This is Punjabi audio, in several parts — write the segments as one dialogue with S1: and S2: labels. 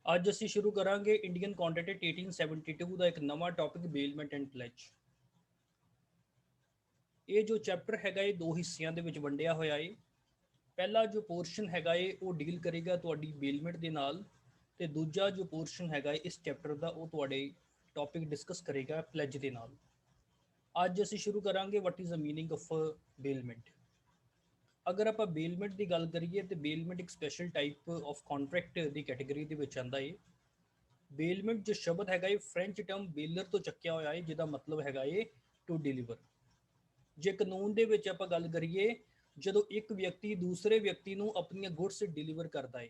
S1: ਅੱਜ ਅਸੀਂ ਸ਼ੁਰੂ ਕਰਾਂਗੇ ਇੰਡੀਅਨ ਕੰਟੈਂਟ 1872 ਦਾ ਇੱਕ ਨਵਾਂ ਟੌਪਿਕ ਬੇਲਮੈਂਟ ਐਂਡ ਪਲੇਜ। ਇਹ ਜੋ ਚੈਪਟਰ ਹੈਗਾ ਇਹ ਦੋ ਹਿੱਸਿਆਂ ਦੇ ਵਿੱਚ ਵੰਡਿਆ ਹੋਇਆ ਹੈ। ਪਹਿਲਾ ਜੋ ਪੋਰਸ਼ਨ ਹੈਗਾ ਏ ਉਹ ਡੀਲ ਕਰੇਗਾ ਤੁਹਾਡੀ ਬੇਲਮੈਂਟ ਦੇ ਨਾਲ, ਤੇ ਦੂਜਾ ਜੋ ਪੋਰਸ਼ਨ ਹੈਗਾ ਇਸ ਚੈਪਟਰ ਦਾ ਉਹ ਤੁਹਾਡੇ ਟੌਪਿਕ ਡਿਸਕਸ ਕਰੇਗਾ ਪਲੇਜ ਦੇ ਨਾਲ। ਅੱਜ ਅਸੀਂ ਸ਼ੁਰੂ ਕਰਾਂਗੇ what is the meaning of bailment. ਅਗਰ ਆਪਾਂ ਬੇਲਮੈਂਟ ਦੀ ਗੱਲ ਕਰੀਏ ਤੇ ਬੇਲਮੈਂਟ ਇੱਕ ਸਪੈਸ਼ਲ ਟਾਈਪ ਆਫ ਕੰਟਰੈਕਟ ਦੀ ਕੈਟਾਗਰੀ ਦੇ ਵਿੱਚ ਆਉਂਦਾ ਏ। ਬੇਲਮੈਂਟ ਜੋ ਸ਼ਬਦ ਹੈਗਾ ਇਹ ਫ੍ਰੈਂਚ ਟਰਮ ਬੇਲਰ ਤੋਂ ਚੱਕਿਆ ਹੋਇਆ ਹੈ, ਜਿਹਦਾ ਮਤਲਬ ਹੈਗਾ ਏ ਟੂ ਡਿਲੀਵਰ। ਜੇ ਕਾਨੂੰਨ ਦੇ ਵਿੱਚ ਆਪਾਂ ਗੱਲ ਕਰੀਏ, ਜਦੋਂ ਇੱਕ ਵਿਅਕਤੀ ਦੂਸਰੇ ਵਿਅਕਤੀ ਨੂੰ ਆਪਣੀਆਂ ਗੁੱਡਸ ਡਿਲੀਵਰ ਕਰਦਾ ਹੈ,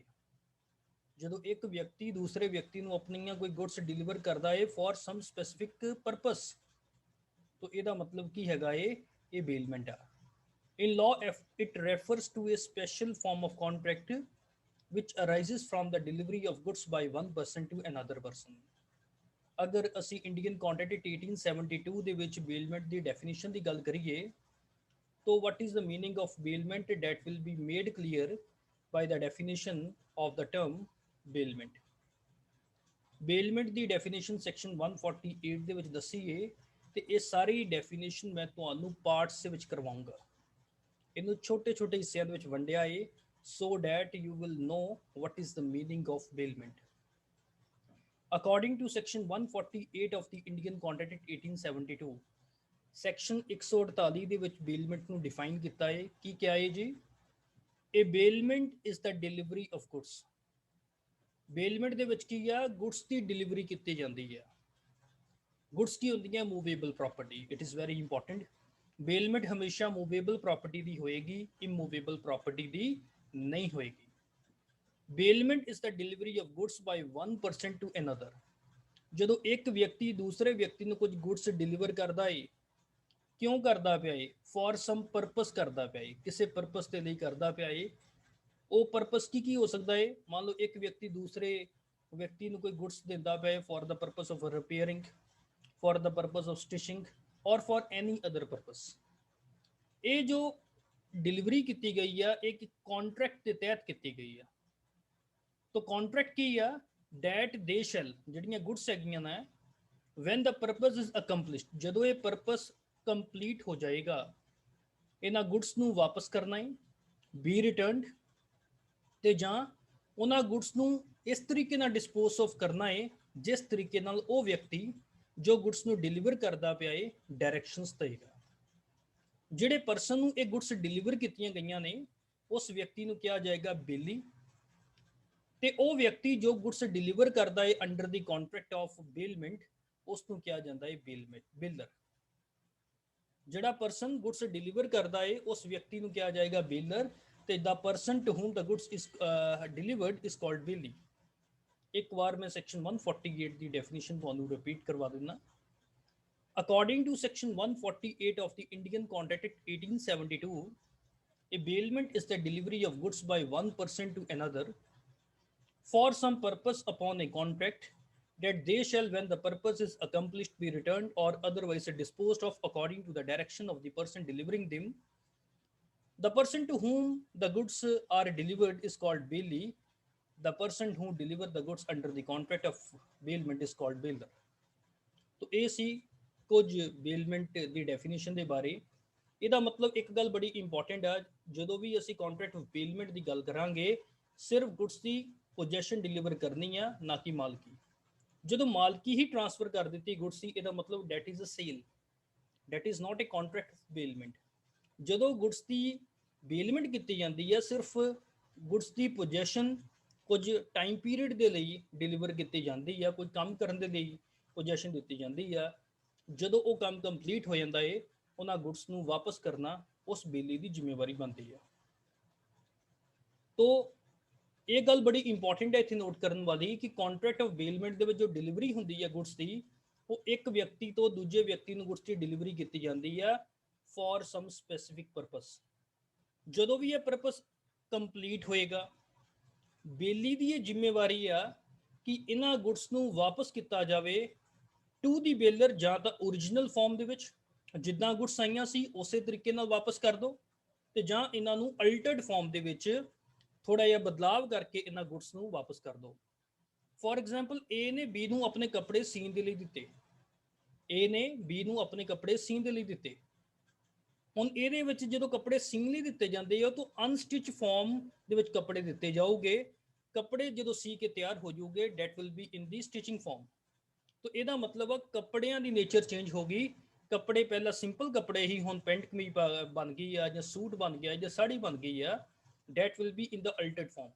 S1: ਜਦੋਂ ਇੱਕ ਵਿਅਕਤੀ ਦੂਸਰੇ ਵਿਅਕਤੀ ਨੂੰ ਆਪਣੀਆਂ ਕੋਈ ਗੁੱਡਸ ਡਿਲੀਵਰ ਕਰਦਾ ਹੈ ਫॉर ਸਮ ਸਪੈਸਿਫਿਕ ਪਰਪਸ, ਤਾਂ ਇਹਦਾ ਮਤਲਬ ਕੀ ਹੈਗਾ ਏ, ਇਹ ਬੇਲਮੈਂਟ ਆ। In law, it refers to a special form of contract which arises from the delivery of goods by one person to another person. ਅਗਰ ਅਸੀਂ ਇੰਡੀਅਨ ਕੰਟੈਂਟ 1872 ਦੇ ਵਿੱਚ ਬੇਲਮੈਂਟ ਦੀ ਡੈਫੀਨੇਸ਼ਨ ਦੀ ਗੱਲ ਕਰੀਏ, ਤਾਂ what is the meaning of bailment that will be made clear by the definition of the term bailment. ਬੇਲਮੈਂਟ the definition section 148 ਦੇ ਵਿੱਚ ਦੱਸੀ ਏ, ਤੇ ਇਹ ਸਾਰੀ ਡੈਫੀਨੇਸ਼ਨ ਮੈਂ ਤੁਹਾਨੂੰ ਪਾਰਟਸ ਦੇ ਵਿੱਚ ਕਰਵਾਉਂਗਾ। ਇਹਨੂੰ ਛੋਟੇ ਛੋਟੇ ਹਿੱਸਿਆਂ ਦੇ ਵਿੱਚ ਵੰਡਿਆ ਏ so that you will know what is the meaning of bailment. According to section 148 of the Indian Contract 1872, section 148 ਦੇ ਵਿੱਚ ਬੇਲਮੈਂਟ ਨੂੰ ਡਿਫਾਈਨ ਕੀਤਾ ਹੈ। ਕੀ ਕਿਹਾ ਹੈ ਜੀ? ਇਹ bailment is the delivery of goods. Bailment ਦੇ ਵਿੱਚ ਕੀ ਆ? ਗੁੱਡਸ ਦੀ ਡਿਲੀਵਰੀ ਕੀਤੀ ਜਾਂਦੀ ਹੈ। ਗੁੱਡਸ ਕੀ ਹੁੰਦੀਆਂ? Movable property. It is very important. Bailment ਹਮੇਸ਼ਾ ਮੂਵੇਬਲ ਪ੍ਰਾਪਰਟੀ ਦੀ ਹੋਏਗੀ, ਇਮੂਵੇਬਲ ਪ੍ਰਾਪਰਟੀ ਦੀ ਨਹੀਂ ਹੋਏਗੀ। Bailment is the delivery of goods by one person to another. ਜਦੋਂ ਇੱਕ ਵਿਅਕਤੀ ਦੂਸਰੇ ਵਿਅਕਤੀ ਨੂੰ ਕੁਝ ਗੁੱਡਸ ਡਿਲੀਵਰ ਕਰਦਾ ਏ, ਕਿਉਂ ਕਰਦਾ ਪਿਆ ਏ? ਫॉर ਸਮ ਪਰਪਸ ਕਰਦਾ ਪਿਆ ਏ, ਕਿਸੇ ਪਰਪਸ ਦੇ ਲਈ ਕਰਦਾ ਪਿਆ ਏ। ਉਹ ਪਰਪਸ ਕੀ ਹੋ ਸਕਦਾ ਏ? ਮੰਨ ਲਓ ਇੱਕ ਵਿਅਕਤੀ ਦੂਸਰੇ ਵਿਅਕਤੀ ਨੂੰ ਕੋਈ ਗੁੱਡਸ ਦਿੰਦਾ ਪਿਆ ਏ for the purpose of repairing, for the purpose of stitching or for any other purpose. ਇਹ ਜੋ ਡਿਲੀਵਰੀ ਕੀਤੀ ਗਈ ਆ ਇਹ ਕੰਟਰੈਕਟ ਦੇ ਤਹਿਤ ਕੀਤੀ ਗਈ ਆ। ਤਾਂ ਕੰਟਰੈਕਟ ਕੀ ਆ? ਡੈਟ ਦੇ ਸ਼ੈਲ, ਜਿਹੜੀਆਂ ਗੁੱਡਸ ਹੈਗੀਆਂ ਨੇ, ਵੈਨ ਦਾ ਪਰਪਸ ਇਜ਼ ਅਕੰਪਲਿਸ਼ਡ, ਜਦੋਂ ਇਹ ਪਰਪਸ ਕੰਪਲੀਟ ਹੋ ਜਾਏਗਾ, ਇਹਨਾਂ ਗੁੱਡਸ ਨੂੰ ਵਾਪਸ ਕਰਨਾ ਹੈ, ਬੀ ਰਿਟਰਨਡ, ਤੇ ਜਾਂ ਉਹਨਾਂ ਗੁੱਡਸ ਨੂੰ ਇਸ ਤਰੀਕੇ ਨਾਲ ਡਿਸਪੋਜ਼ ਆਫ ਕਰਨਾ ਹੈ ਜਿਸ ਤਰੀਕੇ ਨਾਲ ਉਹ ਵਿਅਕਤੀ ਜੋ ਗੁੱਡਸ ਨੂੰ ਡਿਲੀਵਰ ਕਰਦਾ ਪਿਆ ਏ ਡਾਇਰੈਕਸ਼ਨਸ ਦੇਗਾ। ਜਿਹੜੇ ਪਰਸਨ ਨੂੰ ਇਹ ਗੁੱਡਸ ਡਿਲੀਵਰ ਕੀਤੀਆਂ ਗਈਆਂ ਨੇ ਉਸ ਵਿਅਕਤੀ ਨੂੰ ਕਿਹਾ ਜਾਏਗਾ ਬੇਲੀ, ਤੇ ਉਹ ਵਿਅਕਤੀ ਜੋ ਗੁੱਡਸ ਡਿਲੀਵਰ ਕਰਦਾ ਏ under the contract of bailment ਉਸ ਨੂੰ ਕਿਹਾ ਜਾਂਦਾ ਏ ਬੇਲਰ। ਜਿਹੜਾ ਪਰਸਨ ਗੁੱਡਸ ਡਿਲੀਵਰ ਕਰਦਾ ਏ ਉਸ ਵਿਅਕਤੀ ਨੂੰ ਕਿਹਾ ਜਾਏਗਾ ਬੇਲਰ, ਤੇ the person to whom the goods is delivered is called bailee. ਇੱਕ ਵਾਰ ਮੈਂ ਸੈਕਸ਼ਨ 148 ਦੀ ਡੈਫੀਨੇਸ਼ਨ ਤੁਹਾਨੂੰ ਰਿਪੀਟ ਕਰਵਾ ਦਿੰਦਾ। According to section 148 of the Indian Contract 1872, a bailment is the delivery of goods by one person to another for some purpose upon a contract, that they shall, when the purpose is accomplished, be returned or otherwise disposed of according to the direction of the person delivering them. The person to whom the goods are delivered is called bailee. The person who deliver the goods under the contract of bailment is called bailer. तो ਇਹ ਸੀ ਕੁਝ ਬੇਲਮੈਂਟ ਦੀ ਡੈਫੀਨੇਸ਼ਨ ਦੇ ਬਾਰੇ। ਇਹਦਾ ਮਤਲਬ ਇੱਕ ਗੱਲ ਬੜੀ ਇੰਪੋਰਟੈਂਟ ਆ, ਜਦੋਂ ਵੀ ਅਸੀਂ ਕੰਟਰੈਕਟ ਆਫ ਬੇਲਮੈਂਟ ਦੀ ਗੱਲ ਕਰਾਂਗੇ ਸਿਰਫ ਗੁੱਡਸ ਦੀ ਪੋਜੈਸ਼ਨ ਡਿਲੀਵਰ ਕਰਨੀ ਆ, ਨਾ ਕਿ ਮਾਲਕੀ। ਜਦੋਂ ਮਾਲਕੀ ਹੀ ਟ੍ਰਾਂਸਫਰ ਕਰ ਦਿੱਤੀ ਗੁੱਡਸ ਦੀ, ਇਹਦਾ ਮਤਲਬ that is a sale, that is not a contract of bailment. ਜਦੋਂ ਗੁੱਡਸ ਦੀ ਬੇਲਮੈਂਟ ਕੀਤੀ ਜਾਂਦੀ ਹੈ ਸਿਰਫ ਗੁੱਡਸ ਦੀ ਪੋਜੈਸ਼ਨ ਕੁਝ ਟਾਈਮ ਪੀਰੀਅਡ ਦੇ ਲਈ ਡਿਲੀਵਰ ਕੀਤੀ ਜਾਂਦੀ ਆ, ਕੁਝ ਕੰਮ ਕਰਨ ਦੇ ਲਈ ਪੋਜੈਸ਼ਨ ਦਿੱਤੀ ਜਾਂਦੀ ਆ। ਜਦੋਂ ਉਹ ਕੰਮ ਕੰਪਲੀਟ ਹੋ ਜਾਂਦਾ ਏ ਉਹਨਾਂ ਗੁੱਡਸ ਨੂੰ ਵਾਪਸ ਕਰਨਾ ਉਸ ਬੇਲੀ ਦੀ ਜ਼ਿੰਮੇਵਾਰੀ ਬਣਦੀ ਆ। ਤੋ ਇਹ ਗੱਲ ਬੜੀ ਇੰਪੋਰਟੈਂਟ ਹੈ ਇੱਥੇ ਨੋਟ ਕਰਨ ਵਾਲੀ ਕਿ ਕੰਟਰੈਕਟ ਆਫ ਬੇਲਮੈਂਟ ਦੇ ਵਿੱਚ ਜੋ ਡਿਲੀਵਰੀ ਹੁੰਦੀ ਹੈ ਗੁੱਡਸ ਦੀ, ਉਹ ਇੱਕ ਵਿਅਕਤੀ ਤੋਂ ਦੂਜੇ ਵਿਅਕਤੀ ਨੂੰ ਗੁੱਡਸ ਦੀ ਡਿਲੀਵਰੀ ਕੀਤੀ ਜਾਂਦੀ ਆ ਫॉर ਸਮ ਸਪੈਸਿਫਿਕ ਪਰਪਸ। ਜਦੋਂ ਵੀ ਇਹ ਪਰਪਸ ਕੰਪਲੀਟ ਹੋਏਗਾ, ਬੇਲੀ ਦੀ ਇਹ ਜ਼ਿੰਮੇਵਾਰੀ ਆ ਕਿ ਇਹਨਾਂ ਗੁੱਡਸ ਨੂੰ ਵਾਪਸ ਕੀਤਾ ਜਾਵੇ ਟੂ ਦੀ ਬੇਲਰ, ਜਾਂ ਤਾਂ ਓਰੀਜਨਲ ਫਾਰਮ ਦੇ ਵਿੱਚ ਜਿੱਦਾਂ ਗੁੱਡਸ ਆਈਆਂ ਸੀ ਉਸੇ ਤਰੀਕੇ ਨਾਲ ਵਾਪਸ ਕਰ ਦਿਓ, ਤੇ ਜਾਂ ਇਹਨਾਂ ਨੂੰ ਅਲਟਰਡ ਫਾਰਮ ਦੇ ਵਿੱਚ ਥੋੜਾ ਜਿਹਾ ਬਦਲਾਵ ਕਰਕੇ ਇਹਨਾਂ ਗੁੱਡਸ ਨੂੰ ਵਾਪਸ ਕਰ ਦਿਓ। ਫੋਰ ਐਗਜ਼ਾਮਪਲ ਏ ਨੇ ਬੀ ਨੂੰ ਆਪਣੇ ਕੱਪੜੇ ਸੀਨ ਦੇ ਲਈ ਦਿੱਤੇ, ਏ ਨੇ ਬੀ ਨੂੰ ਆਪਣੇ ਕੱਪੜੇ ਸੀਨ ਦੇ ਲਈ ਦਿੱਤੇ। ਹੁਣ ਇਹਦੇ ਵਿੱਚ ਜਦੋਂ ਕੱਪੜੇ ਸੀਨ ਲਈ ਦਿੱਤੇ ਜਾਂਦੇ ਆ ਤਾਂ ਅਨਸਟਿਚ ਫਾਰਮ ਦੇ ਵਿੱਚ ਕੱਪੜੇ ਦਿੱਤੇ ਜਾਊਗੇ। ਕੱਪੜੇ ਜਦੋਂ ਸੀ ਕੇ ਤਿਆਰ ਹੋ ਜਾਊਗੇ that will be in the stitching farm. ਤਾਂ ਇਹਦਾ ਮਤਲਬ ਆ ਕੱਪੜਿਆਂ ਦੀ ਨੇਚਰ ਚੇਂਜ ਹੋ ਗਈ। ਕੱਪੜੇ ਪਹਿਲਾਂ ਸਿੰਪਲ ਕੱਪੜੇ ਹੀ ਹੁਣ ਪੈਂਟ ਕਮੀਜ਼ ਬਣ ਗਈ ਆ, ਜਾਂ ਸੂਟ ਬਣ ਗਿਆ, ਜਾਂ ਸਾੜੀ ਬਣ ਗਈ ਆ। That will be in the altered form.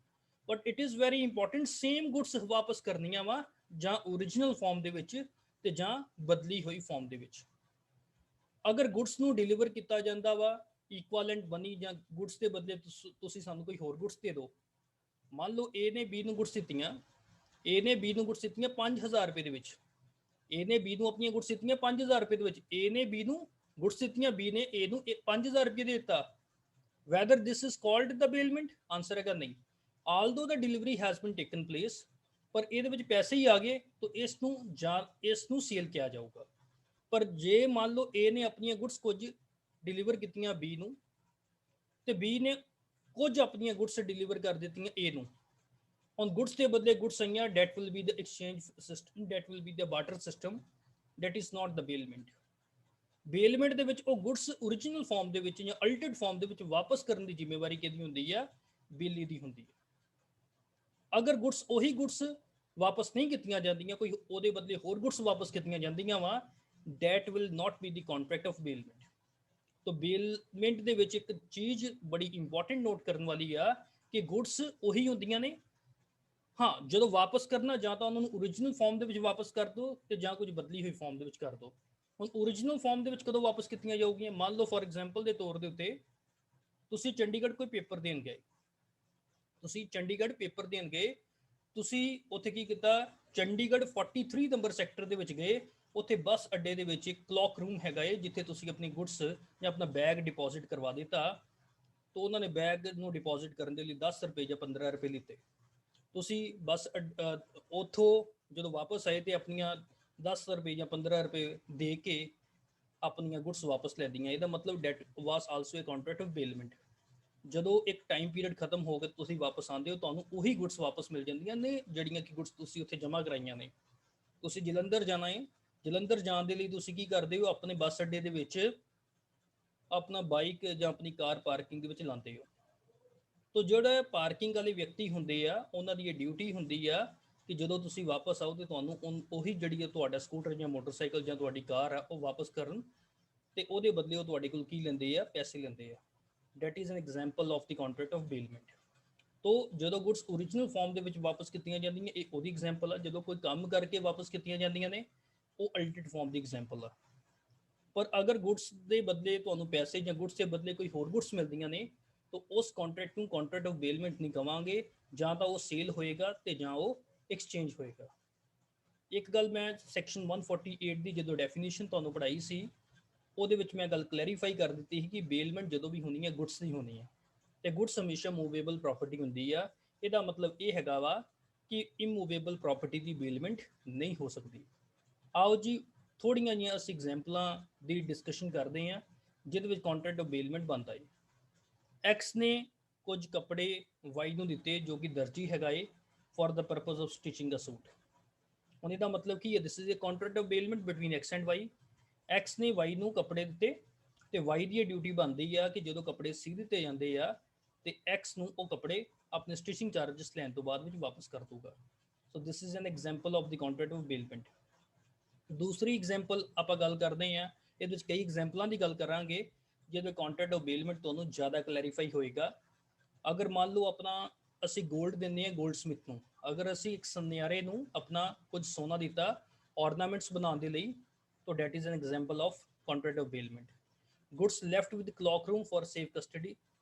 S1: But it is very important same goods ਵਾਪਸ ਕਰਨੀਆਂ ਵਾ, ਜਾਂ ਓਰੀਜਨਲ ਫਾਰਮ ਦੇ ਵਿੱਚ ਤੇ ਜਾਂ ਬਦਲੀ ਹੋਈ ਫਾਰਮ ਦੇ ਵਿੱਚ। ਅਗਰ ਗੁੱਡਸ ਨੂੰ ਡਿਲੀਵਰ ਕੀਤਾ ਜਾਂਦਾ ਵਾ ਇਕੁਇਵਲੈਂਟ ਬਣੀ, ਜਾਂ ਗੁੱਡਸ ਦੇ ਬਦਲੇ ਤੁਸੀਂ ਸਾਨੂੰ ਕੋਈ ਹੋਰ ਗੁੱਡਸ ਦੇ ਦਿਓ। ਮੰਨ ਲਓ ਏ ਨੇ ਬੀ ਨੂੰ ਗੁੱਡਸ ਦਿੱਤੀਆਂ, ਏ ਨੇ ਬੀ ਨੂੰ ਗੁੱਡਸ ਦਿੱਤੀਆਂ 5000 ਰੁਪਏ ਦੇ ਵਿੱਚ। ਏ ਨੇ ਬੀ ਨੂੰ ਆਪਣੀਆਂ ਗੁੱਡਸ ਦਿੱਤੀਆਂ 5000 ਰੁਪਏ ਦੇ ਵਿੱਚ। ਏ ਨੇ ਬੀ ਨੂੰ ਗੁੱਡਸ ਦਿੱਤੀਆਂ, ਬੀ ਨੇ ਏ ਨੂੰ 5000 ਰੁਪਏ ਦੇ ਦਿੱਤਾ। Whether this is called the bailment? Answer ਹੈਗਾ ਨਹੀਂ। Although the delivery has been taken place, ਪਰ ਇਹਦੇ ਵਿੱਚ ਪੈਸੇ ਹੀ ਆ ਗਏ ਤਾਂ ਇਸ ਨੂੰ ਸੇਲ ਕਿਹਾ ਜਾਊਗਾ। ਪਰ ਜੇ ਮੰਨ ਲਓ ਏ ਨੇ ਆਪਣੀਆਂ ਗੁੱਡਸ ਕੁਝ ਡਿਲੀਵਰ ਕੀਤੀਆਂ ਬੀ ਨੂੰ, ਤੇ ਬੀ ਨੇ ਕੁਝ ਆਪਣੀਆਂ ਗੁੱਡਸ ਡਿਲੀਵਰ ਕਰ ਦਿੱਤੀਆਂ ਏ ਨੂੰ। ਹੁਣ ਗੁੱਡਸ ਦੇ ਬਦਲੇ ਗੁੱਡਸ ਆਈਆਂ, that will be the exchange system, that will be the barter system, that is not the bailment. Bailment ਦੇ ਵਿੱਚ ਉਹ ਗੁੱਡਸ ਓਰੀਜਨਲ ਫਾਰਮ ਦੇ ਵਿੱਚ ਜਾਂ ਅਲਟਰਡ ਫਾਰਮ ਦੇ ਵਿੱਚ ਵਾਪਸ ਕਰਨ ਦੀ ਜ਼ਿੰਮੇਵਾਰੀ ਕਿਹਦੀ ਹੁੰਦੀ ਆ? ਬੇਲੀ ਦੀ ਹੁੰਦੀ ਹੈ। ਅਗਰ ਗੁੱਡਸ ਉਹੀ ਗੁੱਡਸ ਵਾਪਸ ਨਹੀਂ ਕੀਤੀਆਂ ਜਾਂਦੀਆਂ, ਕੋਈ ਉਹਦੇ ਬਦਲੇ ਹੋਰ ਗੁੱਡਸ ਵਾਪਸ ਕੀਤੀਆਂ ਜਾਂਦੀਆਂ ਵਾ, that will not be the contract of ਬੇਲਮੈਂਟ। ਤਾਂ ਬੇਲਮੈਂਟ ਦੇ ਵਿੱਚ ਇੱਕ ਚੀਜ਼ ਬੜੀ ਇੰਪੋਰਟੈਂਟ ਨੋਟ ਕਰਨ ਵਾਲੀ ਆ ਕਿ ਗੁੱਡਸ ਉਹੀ ਹੁੰਦੀਆਂ ਨੇ। ਹਾਂ, ਜਦੋਂ ਵਾਪਸ ਕਰਨਾ ਜਾਂ ਤਾਂ ਉਹਨਾਂ ਨੂੰ ਓਰੀਜਨਲ ਫਾਰਮ ਦੇ ਵਿੱਚ ਵਾਪਸ ਕਰ ਦਿਓ, ਤੇ ਜਾਂ ਕੁਝ ਬਦਲੀ ਹੋਈ ਫਾਰਮ ਦੇ ਵਿੱਚ ਕਰ ਦਿਓ। ਹੁਣ ਓਰੀਜਨਲ ਫਾਰਮ ਦੇ ਵਿੱਚ ਕਦੋਂ ਵਾਪਸ ਕੀਤੀਆਂ ਜਾਊਗੀਆਂ? ਮੰਨ ਲਓ ਫੋਰ ਐਗਜ਼ਾਮਪਲ ਦੇ ਤੌਰ ਦੇ ਉੱਤੇ ਤੁਸੀਂ ਚੰਡੀਗੜ੍ਹ ਕੋਈ ਪੇਪਰ ਦੇਣ ਗਏ, ਤੁਸੀਂ ਚੰਡੀਗੜ੍ਹ ਪੇਪਰ ਦੇਣ ਗਏ, ਤੁਸੀਂ ਉੱਥੇ ਕੀ ਕੀਤਾ? ਚੰਡੀਗੜ੍ਹ 43 ਨੰਬਰ ਸੈਕਟਰ ਦੇ ਵਿੱਚ ਗਏ। ਉੱਥੇ ਬੱਸ ਅੱਡੇ ਦੇ ਵਿੱਚ ਇੱਕ ਕਲੌਕ ਰੂਮ ਹੈਗਾ ਏ, ਜਿੱਥੇ ਤੁਸੀਂ ਆਪਣੀ ਗੁੱਡਸ ਜਾਂ ਆਪਣਾ ਬੈਗ ਡਿਪੋਜ਼ਿਟ ਕਰਵਾ ਦਿੱਤਾ। ਤਾਂ ਉਹਨਾਂ ਨੇ ਬੈਗ ਨੂੰ ਡਿਪੋਜ਼ਿਟ ਕਰਨ ਦੇ ਲਈ 10 ਰੁਪਏ ਜਾਂ 15 ਰੁਪਏ ਲਿੱਤੇ। ਤੁਸੀਂ ਬੱਸ ਉੱਥੋਂ ਜਦੋਂ ਵਾਪਸ ਆਏ ਤੇ ਆਪਣੀਆਂ 10 ਰੁਪਏ ਜਾਂ 15 ਰੁਪਏ ਦੇ ਕੇ ਆਪਣੀਆਂ ਗੁੱਡਸ ਵਾਪਸ ਲੈ ਲਈਆਂ। ਇਹਦਾ ਮਤਲਬ that was also a contract of bailment. ਜਦੋਂ ਇੱਕ ਟਾਈਮ ਪੀਰੀਅਡ ਖਤਮ ਹੋ ਕੇ ਤੁਸੀਂ ਵਾਪਸ ਆਉਂਦੇ ਹੋ, ਤੁਹਾਨੂੰ ਉਹੀ ਗੁੱਡਸ ਵਾਪਸ ਮਿਲ ਜਾਂਦੀਆਂ ਨੇ ਜਿਹੜੀਆਂ ਕਿ ਗੁੱਡਸ ਤੁਸੀਂ ਉੱਥੇ ਜਮ੍ਹਾਂ ਕਰਾਈਆਂ ਨੇ। ਤੁਸੀਂ ਜਲੰਧਰ ਜਾਣਾ ਹੈ, ਜਲੰਧਰ ਜਾਣ ਦੇ ਲਈ ਤੁਸੀਂ ਕੀ ਕਰਦੇ ਹੋ? ਆਪਣੇ ਬੱਸ ਅੱਡੇ ਦੇ ਵਿੱਚ ਆਪਣਾ ਬਾਈਕ ਜਾਂ ਆਪਣੀ ਕਾਰ ਪਾਰਕਿੰਗ ਦੇ ਵਿੱਚ ਲਾਉਂਦੇ ਹੋ। ਤਾਂ ਜਿਹੜੇ ਪਾਰਕਿੰਗ ਵਾਲੇ ਵਿਅਕਤੀ ਹੁੰਦੇ ਆ, ਉਹਨਾਂ ਦੀ ਇਹ ਡਿਊਟੀ ਹੁੰਦੀ ਆ ਕਿ ਜਦੋਂ ਤੁਸੀਂ ਵਾਪਸ ਆਓ ਤੇ ਤੁਹਾਨੂੰ ਉਹੀ ਜਿਹੜੀ ਤੁਹਾਡਾ ਸਕੂਟਰ ਜਾਂ ਮੋਟਰਸਾਈਕਲ ਜਾਂ ਤੁਹਾਡੀ ਕਾਰ ਆ ਉਹ ਵਾਪਸ ਕਰਨ, ਤੇ ਉਹਦੇ ਬਦਲੇ ਉਹ ਤੁਹਾਡੇ ਕੋਲ ਕੀ ਲੈਂਦੇ ਆ? ਪੈਸੇ ਲੈਂਦੇ ਆ। That is an example of the contract of bailment. ਤੋ ਜਦੋਂ ਗੁੱਡਸ ਓਰੀਜਨਲ ਫਾਰਮ ਦੇ ਵਿੱਚ ਵਾਪਸ ਕੀਤੀਆਂ ਜਾਂਦੀਆਂ, ਇਹ ਉਹਦੀ ਐਗਜ਼ਾਮਪਲ ਆ। ਜਦੋਂ ਕੋਈ ਕੰਮ ਕਰਕੇ ਵਾਪਸ ਕੀਤੀਆਂ ਜਾਂਦੀਆਂ ਨੇ, ਉਹ ਅਲਟਰਡ ਫਾਰਮ ਦੀ ਐਗਜ਼ਾਮਪਲ ਆ। ਪਰ ਅਗਰ ਗੁੱਡਸ ਦੇ ਬਦਲੇ ਤੁਹਾਨੂੰ ਪੈਸੇ ਜਾਂ ਗੁੱਡਸ ਦੇ ਬਦਲੇ ਕੋਈ ਹੋਰ ਗੁੱਡਸ ਮਿਲਦੀਆਂ ਨੇ, ਤਾਂ ਉਸ ਕੰਟਰੈਕਟ ਨੂੰ ਕੰਟਰੈਕਟ ਆਫ ਬੇਲਮੈਂਟ ਨਹੀਂ ਕਵਾਂਗੇ। ਜਾਂ ਤਾਂ ਉਹ ਸੇਲ ਹੋਏਗਾ ਤੇ ਜਾਂ ਉਹ ਐਕਸਚੇਂਜ ਹੋਏਗਾ। ਇੱਕ ਗੱਲ ਮੈਂ ਸੈਕਸ਼ਨ 148 ਦੀ ਜਦੋਂ ਡੈਫੀਨੇਸ਼ਨ ਤੁਹਾਨੂੰ ਪੜ੍ਹਾਈ ਸੀ, ਉਹਦੇ ਵਿੱਚ ਮੈਂ ਗੱਲ ਕਲੈਰੀਫਾਈ ਕਰ ਦਿੱਤੀ ਸੀ ਕਿ ਬੇਲਮੈਂਟ ਜਦੋਂ ਵੀ ਹੋਣੀ ਹੈ ਗੁੱਡਸ ਦੀ ਹੋਣੀ ਹੈ, ਤੇ ਗੁੱਡਸ ਹਮੇਸ਼ਾ ਮੂਵੇਬਲ ਪ੍ਰਾਪਰਟੀ ਹੁੰਦੀ ਆ। ਇਹਦਾ ਮਤਲਬ ਇਹ ਹੈਗਾ ਵਾ ਕਿ ਇਮੂਵੇਬਲ ਪ੍ਰਾਪਰਟੀ ਦੀ ਬੇਲਮੈਂਟ ਨਹੀਂ ਹੋ ਸਕਦੀ। ਆਓ ਜੀ ਥੋੜੀਆਂ ਜਿਹੀਆਂ ਅਸੀਂ ਐਗਜ਼ਾਮਪਲਾਂ ਦੀ ਡਿਸਕਸ਼ਨ ਕਰਦੇ ਹਾਂ ਜਿਹਦੇ ਵਿੱਚ ਕੰਟਰੈਕਟ ਆਫ ਬੇਲਮੈਂਟ ਬਣਦਾ ਹੈ। ਐਕਸ ਨੇ ਕੁਝ ਕੱਪੜੇ ਵਾਈ ਨੂੰ ਦਿੱਤੇ ਜੋ ਕਿ ਦਰਜੀ ਹੈਗਾ ਏ, for the purpose of stitching a suit. ਹੁਣ ਇਹਦਾ ਮਤਲਬ ਕੀ ਹੈ? This is a contract of bailment between X and Y. X ਨੇ ਵਾਈ ਨੂੰ ਕੱਪੜੇ ਦਿੱਤੇ, ਤੇ ਵਾਈ ਦੀ ਇਹ ਡਿਊਟੀ ਬਣਦੀ ਆ ਕਿ ਜਦੋਂ ਕੱਪੜੇ ਸੀ ਦਿੱਤੇ ਜਾਂਦੇ ਆ ਤੇ ਐਕਸ ਨੂੰ ਉਹ ਕੱਪੜੇ ਆਪਣੇ ਸਟਿਚਿੰਗ ਚਾਰजेस ਲੈਣ ਤੋਂ ਬਾਅਦ ਵਿੱਚ ਵਾਪਸ ਕਰ ਦੂਗਾ। So this is an example of the contract of bailment. ਦੂਸਰੀ ਐਗਜ਼ਾਮਪਲ ਆਪਾਂ ਗੱਲ ਕਰਦੇ ਹਾਂ, ਇਹਦੇ ਵਿੱਚ ਕਈ ਐਗਜ਼ਾਮਪਲਾਂ ਦੀ ਗੱਲ ਕਰਾਂਗੇ ਜਿਹਦੇ ਕੰਟਰੈਕਟ ਆਫ ਬੇਲਮੈਂਟ ਤੁਹਾਨੂੰ ਜ਼ਿਆਦਾ ਕਲੈਰੀਫਾਈ ਹੋਏਗਾ। ਅਗਰ ਮੰਨ ਲਓ ਆਪਣਾ ਅਸੀਂ ਗੋਲਡ ਦਿੰਦੇ ਹਾਂ ਗੋਲਡ ਸਮਿਥ ਨੂੰ, ਅਗਰ ਅਸੀਂ ਇੱਕ ਸੁਨਿਆਰੇ ਨੂੰ ਆਪਣਾ ਕੁਝ ਸੋਨਾ ਦਿੱਤਾ ਔਰਨਾਮੈਂਟਸ ਬਣਾਉਣ ਦੇ ਲਈ, ਤਾਂ that is an example of contract of bailment. Goods left with cloak room for safe custody.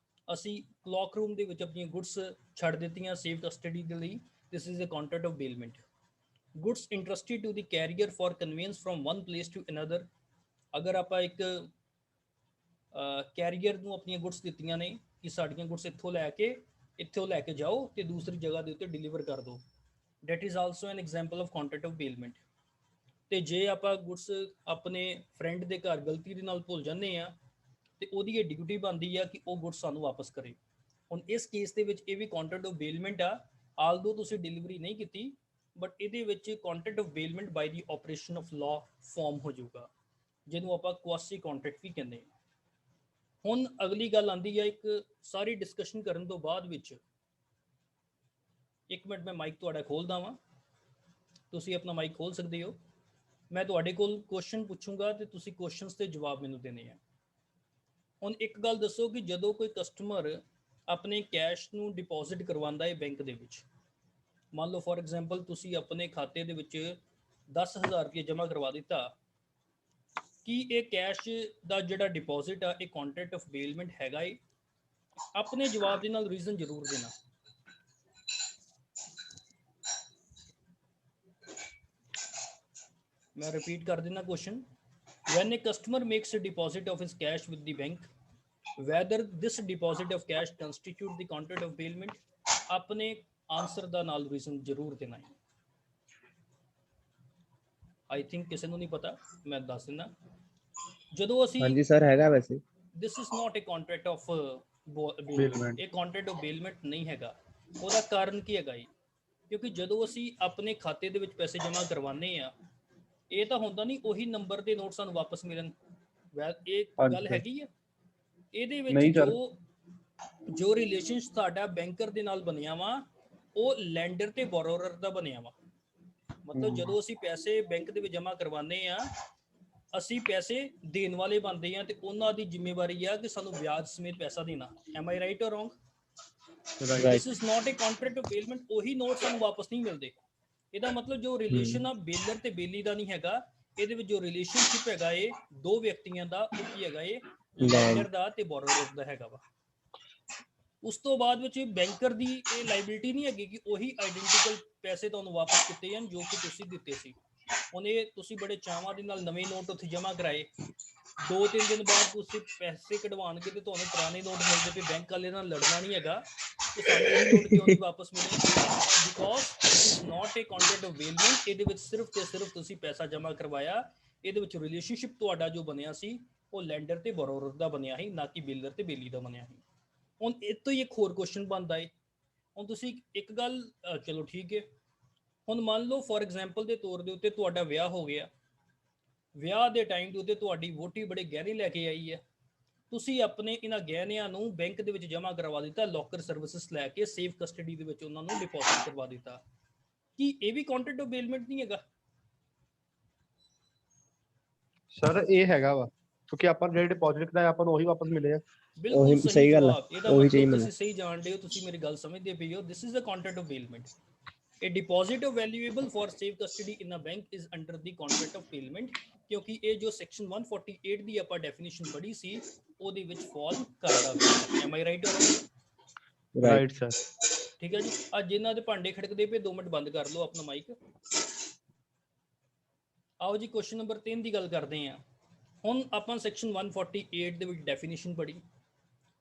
S1: ਅਸੀਂ ਕਲੌਕ ਰੂਮ ਦੇ ਵਿੱਚ ਆਪਣੀਆਂ ਗੁੱਡਸ ਛੱਡ ਦਿੱਤੀਆਂ ਸੇਫ ਕਸਟਡੀ ਦੇ ਲਈ, this is a contract of bailment. Goods entrusted to the carrier for convenience from one place to another. ਅਗਰ ਆਪਾਂ ਇੱਕ ਕੈਰੀਅਰ ਨੂੰ ਆਪਣੀਆਂ ਗੁੱਡਸ ਦਿੱਤੀਆਂ ਨੇ ਕਿ ਸਾਡੀਆਂ ਗੁੱਡਸ ਇੱਥੋਂ ਲੈ ਕੇ ਜਾਓ ਤੇ ਦੂਸਰੀ ਜਗ੍ਹਾ ਦੇ ਉੱਤੇ ਡਿਲੀਵਰ ਕਰ ਦਿਓ, that is also an example of contract of bailment. ਤੇ ਜੇ ਆਪਾਂ ਗੁੱਡਸ ਆਪਣੇ ਫਰੈਂਡ ਦੇ ਘਰ ਗਲਤੀ ਦੇ ਨਾਲ ਭੁੱਲ ਜਾਂਦੇ ਆ, ਤੇ ਉਹਦੀ ਇਹ ਡਿਊਟੀ ਬਣਦੀ ਆ ਕਿ ਉਹ ਗੁੱਡਸ ਸਾਨੂੰ ਵਾਪਸ ਕਰੇ। ਹੁਣ ਇਸ ਕੇਸ ਦੇ ਵਿੱਚ ਇਹ ਵੀ ਕੰਟਰੈਕਟ ਆਫ ਬੇਲਮੈਂਟ ਆ, ਆਲਦੋ ਤੁਸੀਂ ਡਿਲੀਵਰੀ ਨਹੀਂ ਕੀਤੀ, ਬਟ ਇਹਦੇ ਵਿੱਚ contract of ਬੇਲਮੈਂਟ by the operation of law farm ਹੋ ਜਾਊਗਾ, ਜਿਹਨੂੰ ਆਪਾਂ ਕੁਆਸੀ ਕੰਟਰੈਕਟ ਵੀ ਕਹਿੰਦੇ ਹਾਂ। ਹੁਣ ਅਗਲੀ ਗੱਲ ਆਉਂਦੀ ਹੈ, ਇੱਕ ਸਾਰੀ ਡਿਸਕਸ਼ਨ ਕਰਨ ਤੋਂ ਬਾਅਦ ਵਿੱਚ, ਇੱਕ ਮਿੰਟ ਮੈਂ ਮਾਈਕ ਤੁਹਾਡਾ ਖੋਲਦਾ ਵਾਂ, ਤੁਸੀਂ ਆਪਣਾ ਮਾਈਕ ਖੋਲ ਸਕਦੇ ਹੋ। ਮੈਂ ਤੁਹਾਡੇ ਕੋਲ ਕੁਐਸਚਨ ਪੁੱਛੂੰਗਾ ਤੇ ਤੁਸੀਂ ਕੁਐਸਚਨਸ ਦੇ ਜਵਾਬ ਮੈਨੂੰ ਦੇਣੇ ਆ। ਹੁਣ ਇੱਕ ਗੱਲ ਦੱਸੋ ਕਿ ਜਦੋਂ ਕੋਈ ਕਸਟਮਰ ਆਪਣੇ ਕੈਸ਼ ਨੂੰ ਡਿਪੋਜ਼ਿਟ ਕਰਵਾਉਂਦਾ ਹੈ ਬੈਂਕ ਦੇ ਵਿੱਚ, ਮੰਨ ਲਓ ਫੋਰ ਐਗਜ਼ਾਮਪਲ ਤੁਸੀਂ ਆਪਣੇ ਖਾਤੇ ਦੇ ਵਿੱਚ 10,000 ਰੁਪਏ ਜਮ੍ਹਾਂ ਕਰਵਾ ਦਿੱਤਾ, ਕੀ ਇਹ ਕੈਸ਼ ਦਾ ਜਿਹੜਾ ਡਿਪੋਜ਼ਿਟ ਆ ਇਹ ਕੰਟਰੈਕਟ ਆਫ ਬੇਲਮੈਂਟ ਹੈਗਾ ਏ? ਆਪਣੇ ਜਵਾਬ ਦੇ ਨਾਲ ਰੀਜ਼ਨ ਜ਼ਰੂਰ ਦੇਣਾ। मैं रिपीट कर देना question. When a customer makes a deposit of his cash with the bank, whether this deposit of cash constitute the contract of bailment, अपने आंसर ਦਾ ਨਾਲ ਰੀਜ਼ਨ ਜ਼ਰੂਰ ਦੇਣਾ ਹੈ। ਆਈ ਥਿੰਕ ਕਿਸੇ ਨੂੰ ਨਹੀਂ ਪਤਾ, ਮੈਂ ਦੱਸ ਦਿੰਦਾ। ਜਦੋਂ ਅਸੀਂ,
S2: ਹਾਂਜੀ ਸਰ ਹੈਗਾ ਵੈਸੇ,
S1: this is not a contract of bailment, ਇਹ contract of bailment ਨਹੀਂ ਹੈਗਾ। ਉਹਦਾ ਕਾਰਨ ਕੀ ਹੈਗਾ? ਕਿਉਂਕਿ ਜਦੋਂ ਅਸੀਂ ਆਪਣੇ ਖਾਤੇ ਦੇ ਵਿੱਚ ਪੈਸੇ ਜਮ੍ਹਾਂ ਕਰਵਾਉਂਦੇ ਆ, ਇਹ ਤਾਂ ਹੁੰਦਾ ਨਹੀਂ ਉਹੀ ਨੰਬਰ ਦੇ ਨੋਟ ਸਾਨੂੰ ਵਾਪਸ ਮਿਲਣ, ਇਹ ਗੱਲ ਹੈਗੀ ਆ। ਇਹਦੇ ਵਿੱਚ ਜੋ ਰਿਲੇਸ਼ਨ ਤੁਹਾਡਾ ਬੈਂਕਰ ਦੇ ਨਾਲ ਬਣਿਆ ਵਾ, ਉਹ ਲੈਂਡਰ ਤੇ ਬੋਰੋਰਰ ਦਾ ਬਣਿਆ ਵਾ। ਮਤਲਬ ਜਦੋਂ ਅਸੀਂ ਪੈਸੇ ਬੈਂਕ ਦੇ ਵਿੱਚ ਜਮ੍ਹਾਂ ਕਰਵਾਉਂਦੇ ਆ, ਅਸੀਂ ਪੈਸੇ ਦੇਣ ਵਾਲੇ ਬਣਦੇ ਆ ਤੇ ਉਹਨਾਂ ਦੀ ਜ਼ਿੰਮੇਵਾਰੀ ਆ ਕਿ ਸਾਨੂੰ ਵਿਆਜ ਸਮੇਤ ਪੈਸਾ ਦੇਣਾ। Am I right or wrong? This is not a contract of bailment, ਉਹੀ ਨੋਟ ਸਾਨੂੰ ਵਾਪਸ ਨਹੀਂ ਮਿਲਦੇ। ਇਹਦਾ ਮਤਲਬ ਜੋ ਰਿਲੇਸ਼ਨ ਆ ਬੇਲਰ ਤੇ ਬੇਲੀ ਦਾ ਨਹੀਂ ਹੈਗਾ, ਇਹਦੇ ਵਿੱਚ ਜੋ ਰਿਲੇਸ਼ਨਸ਼ਿਪ ਹੈਗਾ ਏ ਦੋ ਵਿਅਕਤੀਆਂ ਦਾ, ਉਹ ਕੀ ਹੈਗਾ ਏ? ਲੈਂਡਰ ਦਾ ਤੇ ਬੋਰੋਵਰ ਦਾ ਹੈਗਾ ਵਾ। ਉਸ ਤੋਂ ਬਾਅਦ ਵਿੱਚ ਬੈਂਕਰ ਦੀ ਇਹ ਲਾਇਬਿਲਿਟੀ ਨਹੀਂ ਹੈਗੀ ਕਿ ਉਹੀ ਆਇਡੈਂਟੀਕਲ ਪੈਸੇ ਤੁਹਾਨੂੰ ਵਾਪਸ ਕੀਤੇ ਜਾਣ ਜੋ ਕਿ ਤੁਸੀਂ ਦਿੱਤੇ ਸੀ। ਹੁਣ ਇਹ ਤੁਸੀਂ ਬੜੇ ਚਾਵਾਂ ਦੇ ਨਾਲ ਨਵੇਂ ਨੋਟ ਉੱਥੇ ਜਮ੍ਹਾਂ ਕਰਾਏ, 2-3 ਦਿਨ ਬਾਅਦ ਤੁਸੀਂ ਪੈਸੇ ਕਢਵਾਉਣ ਕੇ ਤੇ ਤੁਹਾਨੂੰ ਪੁਰਾਣੇ ਨੋਟ ਮਿਲਦੇ ਪਏ, ਬੈਂਕ ਵਾਲੇ ਨਾਲ ਲੜਨਾ ਨਹੀਂ ਹੈਗਾ ਕਿ ਸਾਨੂੰ ਇਹ ਨੋਟ ਕਿਉਂ ਨਹੀਂ ਵਾਪਸ ਮਿਲੇ, because it is not a contract of bailment. ਇਹਦੇ ਵਿੱਚ ਸਿਰਫ ਤੇ ਸਿਰਫ ਤੁਸੀਂ ਪੈਸਾ ਜਮ੍ਹਾਂ ਕਰਵਾਇਆ, ਇਹਦੇ ਵਿੱਚ ਰਿਲੇਸ਼ਨਸ਼ਿਪ ਤੁਹਾਡਾ ਜੋ ਬਣਿਆ ਸੀ ਉਹ ਲੈਂਡਰ ਤੇ ਬੋਰੋਵਰ ਦਾ ਬਣਿਆ ਸੀ, ਨਾ ਕਿ ਬੇਲਰ ਤੇ ਬੇਲੀ ਦਾ ਬਣਿਆ ਸੀ। ਹੁਣ ਇਹ ਤੋਂ ਹੀ ਇੱਕ ਹੋਰ ਕੁਐਸਚਨ ਬਣਦਾ ਹੈ। ਹੁਣ ਤੁਸੀਂ ਇੱਕ ਗੱਲ, ਚਲੋ ਠੀਕ ਹੈ, ਹੁਣ ਮੰਨ ਲਓ ਫੋਰ ਐਗਜ਼ਾਮਪਲ ਦੇ ਤੌਰ ਦੇ ਉੱਤੇ ਤੁਹਾਡਾ ਵਿਆਹ ਹੋ ਗਿਆ, ਵਿਆਹ ਦੇ ਟਾਈਮ ਦੇ ਉੱਤੇ ਤੁਹਾਡੀ ਵਹੁਟੀ ਬੜੇ ਗਹਿਣੇ ਲੈ ਕੇ ਆਈ ਹੈ, ਤੁਸੀਂ ਆਪਣੇ ਇਹਨਾਂ ਗਹਿਣਿਆਂ ਨੂੰ ਬੈਂਕ ਦੇ ਵਿੱਚ ਜਮ੍ਹਾਂ ਕਰਵਾ ਦਿੱਤਾ, ਲੋਕਰ ਸਰਵਿਸਿਜ਼ ਲੈ ਕੇ ਸੇਫ ਕਸਟਡੀ ਦੇ ਵਿੱਚ ਉਹਨਾਂ ਨੂੰ ਡਿਪੋਜ਼ਿਟ ਕਰਵਾ ਦਿੱਤਾ। ਕੀ ਇਹ ਵੀ ਕੰਟਰੈਕਟ ਆਫ ਬੇਲਮੈਂਟ ਨਹੀਂ ਹੈਗਾ?
S3: ਸਰ ਇਹ ਹੈਗਾ ਵਾ, ਕਿਉਂਕਿ ਆਪਾਂ ਜਿਹੜੇ ਡਿਪੋਜ਼ਿਟ ਕਰਾਇਆ ਆਪਾਂ ਨੂੰ ਉਹੀ ਵਾਪਸ ਮਿਲੇ ਆ।
S1: ਬਿਲਕੁਲ ਸਹੀ ਜਵਾਬ। ਇਹਦਾ ਮਤਲਬ ਤੁਸੀਂ ਸਹੀ ਜਾਣਦੇ ਹੋ, ਤੁਸੀਂ ਮੇਰੀ ਗੱਲ ਸਮਝਦੇ ਪਏ ਹੋ। This is a contract of bailment. A deposit of valuable for safe custody in a bank is under the contract of bailment, ਕਿਉਂਕਿ ਇਹ ਜੋ ਸੈਕਸ਼ਨ 148 ਦੀ ਆਪਾਂ ਡੈਫੀਨੇਸ਼ਨ ਪੜ੍ਹੀ ਸੀ ਉਹਦੇ ਵਿੱਚ ਫਾਲ ਕਰਦਾ ਹੈ। M I right or wrong?
S3: Right sir.
S1: ਠੀਕ ਹੈ ਜੀ। ਅੱਜ ਜਿਨ੍ਹਾਂ ਦੇ ਭਾਂਡੇ ਖੜਕਦੇ ਪਏ 2 ਮਿੰਟ ਬੰਦ ਕਰ ਲਓ ਆਪਣਾ ਮਾਈਕ। ਆਓ ਜੀ ਕੁਐਸਚਨ ਨੰਬਰ 3 ਦੀ ਗੱਲ ਕਰਦੇ ਹਾਂ। ਹੁਣ ਆਪਾਂ ਸੈਕਸ਼ਨ 148 ਦੇ ਵਿੱਚ ਡੈਫੀਨੇਸ਼ਨ ਪੜ੍ਹੀ।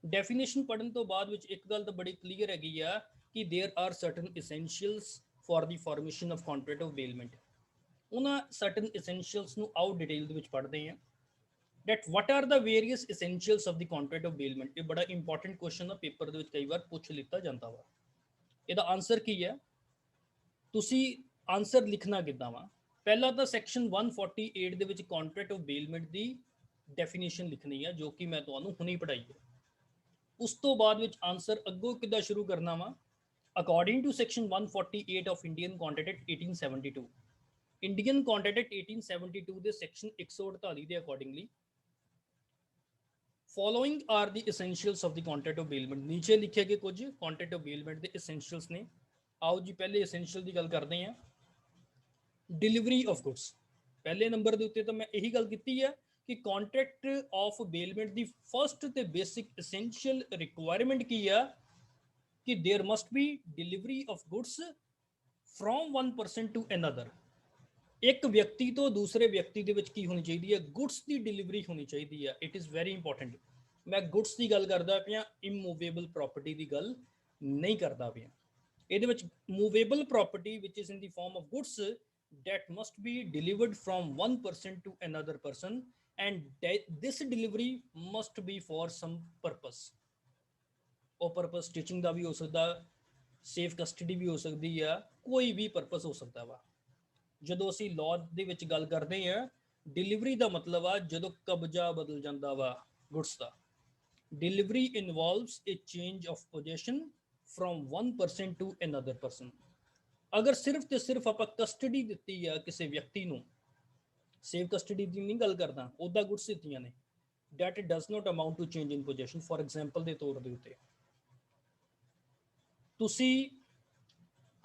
S1: ਡੈਫੀਨੇਸ਼ਨ ਪੜ੍ਹਨ ਤੋਂ ਬਾਅਦ ਵਿੱਚ ਇੱਕ ਗੱਲ ਤਾਂ ਬੜੀ ਕਲੀਅਰ ਹੈਗੀ ਆ ਕਿ there are certain essentials for the formation of contract of bailment। ਉਹਨਾਂ certain essentials ਨੂੰ ਆਓ ਡਿਟੇਲ ਦੇ ਵਿੱਚ ਪੜ੍ਹਦੇ ਹਾਂ। that what are the various essentials of the contract of bailment? ਇਹ ਬੜਾ ਇੰਪੋਰਟੈਂਟ ਕੁਐਸਚਨ ਆ, ਪੇਪਰ ਦੇ ਵਿੱਚ ਕਈ ਵਾਰ ਪੁੱਛ ਲਿੱਤਾ ਜਾਂਦਾ ਵਾ। ਇਹਦਾ ਆਨਸਰ ਕੀ ਹੈ? ਤੁਸੀਂ ਆਨਸਰ ਲਿਖਣਾ ਕਿੱਦਾਂ ਵਾ? ਪਹਿਲਾਂ ਤਾਂ ਸੈਕਸ਼ਨ 148 ਦੇ ਵਿੱਚ contract of bailment the definition ਲਿਖਣੀ ਹੈ, ਜੋ ਕਿ ਮੈਂ ਤੁਹਾਨੂੰ ਹੁਣੇ ਪੜ੍ਹਾਈ ਹੈ। ਉਸ ਤੋਂ ਬਾਅਦ ਵਿੱਚ ਆਨਸਰ ਅੱਗੋਂ ਕਿੱਦਾਂ ਸ਼ੁਰੂ ਕਰਨਾ ਵਾ? According to section 148 of Indian contract act 1872, Indian contract act 1872 ਦੇ ਸੈਕਸ਼ਨ 148 ਦੇ accordingly following are the essentials of the contract of bailment। ਨੀਚੇ ਲਿਖੇ ਗਏ ਕੁਝ ਕੰਟਰੈਕਟ ਆਫ ਬੇਲਮੈਂਟ ਦੇ essentials ਨੇ। ਆਓ ਜੀ ਪਹਿਲੇ essential ਦੀ ਗੱਲ ਕਰਦੇ ਹਾਂ। Delivery of goods. ਪਹਿਲੇ ਨੰਬਰ ਦੇ ਉੱਤੇ ਤਾਂ ਮੈਂ ਇਹੀ ਗੱਲ ਕੀਤੀ ਹੈ ਕਿ ਕੰਟਰੈਕਟ ਆਫ ਬੇਲਮੈਂਟ ਦੀ ਫਸਟ ਤੇ ਬੇਸਿਕ essential ਰਿਕੁਆਇਰਮੈਂਟ ਕੀ ਆ ਕਿ there must be delivery of goods from one person to another. ਇੱਕ ਵਿਅਕਤੀ ਤੋਂ ਦੂਸਰੇ ਵਿਅਕਤੀ ਦੇ ਵਿੱਚ ਕੀ ਹੋਣੀ ਚਾਹੀਦੀ ਹੈ? ਗੁੱਡਸ ਦੀ ਡਿਲੀਵਰੀ ਹੋਣੀ ਚਾਹੀਦੀ ਹੈ। It is very important. ਮੈਂ ਗੁੱਡਸ ਦੀ ਗੱਲ ਕਰਦਾ ਪਿਆ, ਇਮੂਵੇਬਲ ਪ੍ਰਾਪਰਟੀ ਦੀ ਗੱਲ ਨਹੀਂ ਕਰਦਾ ਪਿਆ। ਇਹਦੇ ਵਿੱਚ movable property which is in the form of goods that must be delivered from one person to another person, and this delivery must be for some purpose। ਉਹ purpose teaching ਦਾ ਵੀ ਹੋ ਸਕਦਾ, ਸੇਫ ਕਸਟਡੀ ਵੀ ਹੋ ਸਕਦੀ ਆ, ਕੋਈ ਵੀ ਪਰਪਸ ਹੋ ਸਕਦਾ ਵਾ। ਜਦੋਂ ਅਸੀਂ ਲਾਅ ਦੇ ਵਿੱਚ ਗੱਲ ਕਰਦੇ ਆ, ਡਿਲੀਵਰੀ ਦਾ ਮਤਲਬ ਆ ਜਦੋਂ ਕਬਜ਼ਾ ਬਦਲ ਜਾਂਦਾ ਵਾ ਗੁੱਡਸ ਦਾ। Delivery involves a change of position from one person to another person. ਅਗਰ ਸਿਰਫ ਤੇ ਸਿਰਫ ਆਪਾਂ ਕਸਟਡੀ ਦਿੱਤੀ ਆ ਕਿਸੇ ਵਿਅਕਤੀ ਨੂੰ, ਸੇਫ ਕਸਟਡੀ ਦੀ ਨਹੀਂ ਗੱਲ ਕਰਦਾ, ਉਹਦਾ ਗੁੱਡਸ ਦਿੱਤੀਆਂ ਨੇ, that does not amount to change in possession। for example ਦੇ ਤੌਰ ਦੇ ਉੱਤੇ ਤੁਸੀਂ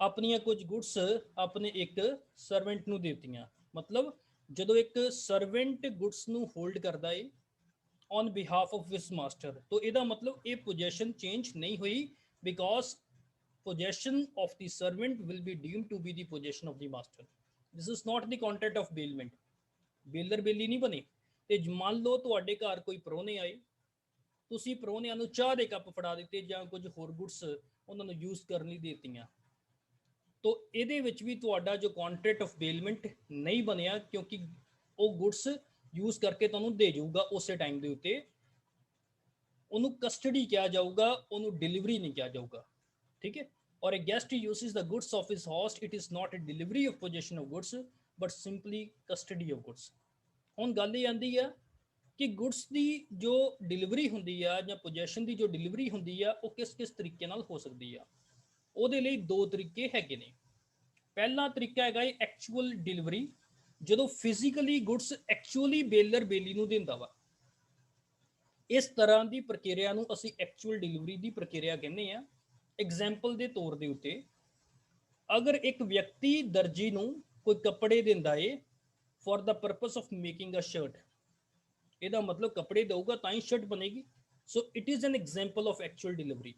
S1: ਆਪਣੀਆਂ ਕੁਝ ਗੁੱਡਸ ਆਪਣੇ ਇੱਕ ਸਰਵੈਂਟ ਨੂੰ ਦਿੱਤੀਆਂ, ਮਤਲਬ ਜਦੋਂ ਇੱਕ ਸਰਵੈਂਟ ਗੁੱਡਸ ਨੂੰ ਹੋਲਡ ਕਰਦਾ ਏ on behalf of his master, ਤਾਂ ਇਹਦਾ ਮਤਲਬ ਇਹ ਪੋਜੈਸ਼ਨ ਚੇਂਜ ਨਹੀਂ ਹੋਈ, because possession of the servant will be deemed to be the possession of the master। this is not the content of bailment। Baler ਬੇਲੀ ਨਹੀਂ ਬਣੇ। ਤੇ ਮੰਨ ਲਓ ਤੁਹਾਡੇ ਘਰ ਕੋਈ ਪ੍ਰਾਹੁਣੇ ਆਏ, ਤੁਸੀਂ ਪ੍ਰਾਹੁਣਿਆਂ ਨੂੰ ਚਾਹ ਦੇ ਕੱਪ ਫੜਾ ਦਿੱਤੇ ਜਾਂ ਕੁਝ ਹੋਰ ਗੁੱਡਸ ਉਹਨਾਂ ਨੂੰ ਯੂਜ਼ ਕਰਨ ਲਈ ਦੇਤੀਆਂ, ਤਾਂ ਇਹਦੇ ਵਿੱਚ ਵੀ ਤੁਹਾਡਾ ਜੋ ਕੰਟਰੈਕਟ ਆਫ ਬੇਲਮੈਂਟ ਨਹੀਂ ਬਣਿਆ, ਕਿਉਂਕਿ ਉਹ ਗੁੱਡਸ ਯੂਜ਼ ਕਰਕੇ ਤੁਹਾਨੂੰ ਦੇ ਜਾਊਗਾ ਉਸੇ ਟਾਈਮ ਦੇ ਉੱਤੇ। ਉਹਨੂੰ ਕਸਟਡੀ ਕਿਹਾ ਜਾਊਗਾ, ਉਹਨੂੰ ਡਿਲੀਵਰੀ ਨਹੀਂ ਕਿਹਾ ਜਾਊਗਾ, ਠੀਕ ਹੈ। ਔਰ a guest uses the goods of his host, it is not a delivery of possession of goods but simply custody of goods। ਹੁਣ ਗੱਲ ਇਹ ਆਂਦੀ ਆ ਕਿ ਗੁੱਡਸ ਦੀ ਜੋ ਡਿਲੀਵਰੀ ਹੁੰਦੀ ਆ ਜਾਂ ਪੋਜੈਸ਼ਨ ਦੀ ਜੋ ਡਿਲੀਵਰੀ ਹੁੰਦੀ ਆ, ਉਹ ਕਿਸ ਕਿਸ ਤਰੀਕੇ ਨਾਲ ਹੋ ਸਕਦੀ ਆ। ਉਹਦੇ ਲਈ ਦੋ ਤਰੀਕੇ ਹੈਗੇ ਨੇ। ਪਹਿਲਾ ਤਰੀਕਾ ਹੈਗਾ ਇਹ ਐਕਚੁਅਲ ਡਿਲੀਵਰੀ, ਜਦੋਂ ਫਿਜ਼ੀਕਲੀ ਗੁੱਡਸ ਐਕਚੁਅਲੀ ਬੇਲਰ ਬੇਲੀ ਨੂੰ ਦਿੰਦਾ ਵਾ। ਇਸ ਤਰ੍ਹਾਂ ਦੀ ਪ੍ਰਕਿਰਿਆ ਨੂੰ ਅਸੀਂ ਐਕਚੁਅਲ ਡਿਲੀਵਰੀ ਦੀ ਪ੍ਰਕਿਰਿਆ ਕਹਿੰਦੇ ਆ। ਐਗਜ਼ਾਮਪਲ ਦੇ ਤੌਰ ਦੇ ਉੱਤੇ, ਅਗਰ ਇੱਕ ਵਿਅਕਤੀ ਦਰਜੀ ਨੂੰ ਕੋਈ ਕੱਪੜੇ ਦਿੰਦਾ ਏ for the purpose of making a shirt, ਇਹਦਾ ਮਤਲਬ ਕੱਪੜੇ ਦਊਗਾ ਤਾਂ ਹੀ ਸ਼ਰਟ ਬਣੇਗੀ। So it is an example of actual delivery.